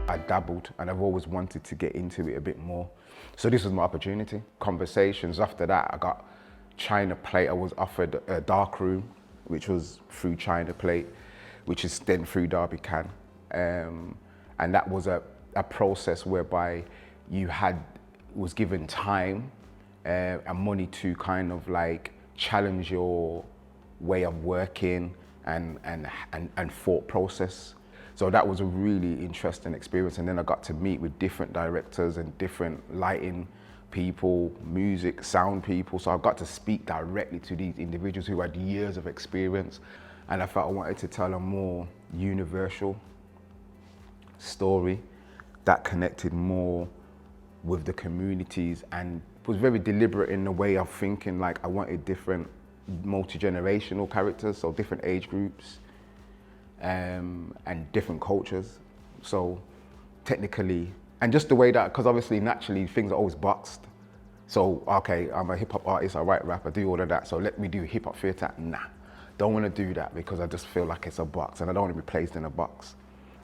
I dabbled and I've always wanted to get into it a bit more. So this was my opportunity. Conversations after that, I got China Plate. I was offered a dark room, which was through China Plate, which is then through Derby Can. And that was a process whereby you was given time and money to kind of like challenge your way of working and thought process. So that was a really interesting experience. And then I got to meet with different directors and different lighting people, music, sound people. So I got to speak directly to these individuals who had years of experience. And I felt I wanted to tell a more universal story that connected more with the communities and was very deliberate in the way of thinking. Like I wanted different multi-generational characters, so different age groups and different cultures. So technically, and just the way that, because obviously naturally things are always boxed. So, okay, I'm a hip hop artist, I write rap, I do all of that, so let me do hip hop theatre. Nah, don't want to do that because I just feel like it's a box and I don't want to be placed in a box.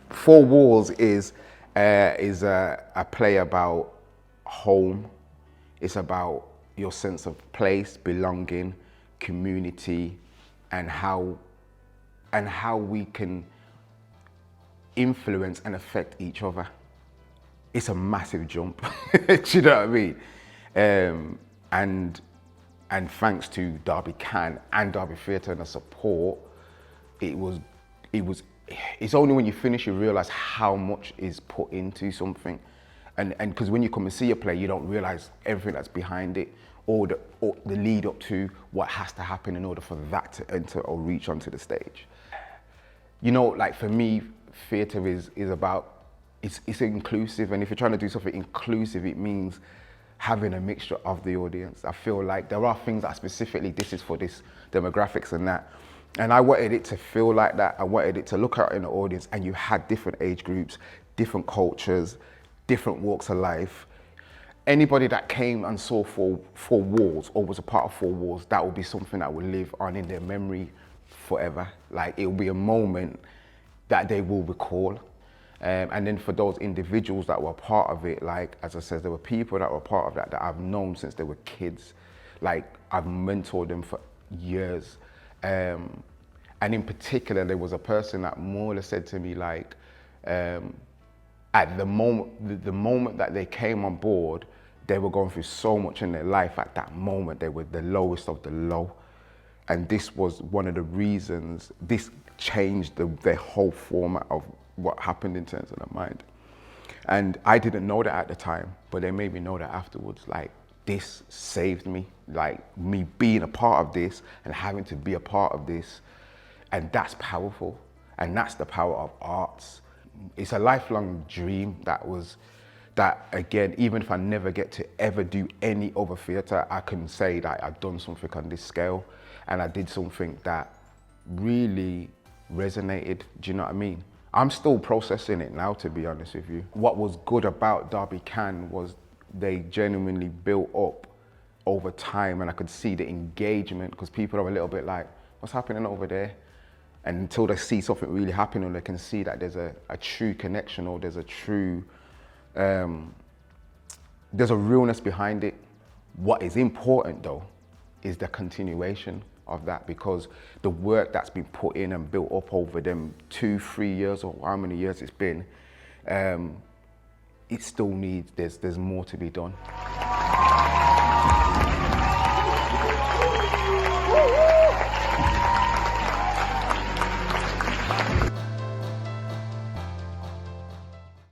Four Walls is a play about home. It's about your sense of place, belonging, community, and how we can influence and affect each other. It's a massive jump. Do you know what I mean? And thanks to Derby Can and Derby Theatre and the support, it's only when you finish you realize how much is put into something. And because when you come and see a play, you don't realize everything that's behind it, or the lead up to what has to happen in order for that to enter or reach onto the stage. You know, like for me, theatre is about, it's inclusive, and if you're trying to do something inclusive, it means having a mixture of the audience. I feel like there are things that specifically, this is for this demographics and that. And I wanted it to feel like that. I wanted it to look out in the audience and you had different age groups, different cultures, different walks of life. Anybody that came and saw Four Walls or was a part of Four Walls, that will be something that will live on in their memory forever. Like it will be a moment that they will recall. And then for those individuals that were part of it, like, as I said, there were people that were part of that I've known since they were kids. Like, I've mentored them for years. And in particular, there was a person that more or less said to me, like, at the moment that they came on board, they were going through so much in their life. At that moment, they were the lowest of the low. And this was one of the reasons, this changed their whole format of what happened in terms of the mind. And I didn't know that at the time, but they made me know that afterwards. Like, this saved me, like me being a part of this and having to be a part of this. And that's powerful. And that's the power of arts. It's a lifelong dream that again, even if I never get to ever do any other theatre, I can say that I've done something on this scale and I did something that really resonated. Do you know what I mean? I'm still processing it now, to be honest with you. What was good about Derby Can was they genuinely built up over time, and I could see the engagement because people are a little bit like, what's happening over there? And until they see something really happening, they can see that there's a true connection, or there's a true, there's a realness behind it. What is important though is the continuation of that, because the work that's been put in and built up over them 2-3 years, or how many years it's been, it still needs, there's more to be done.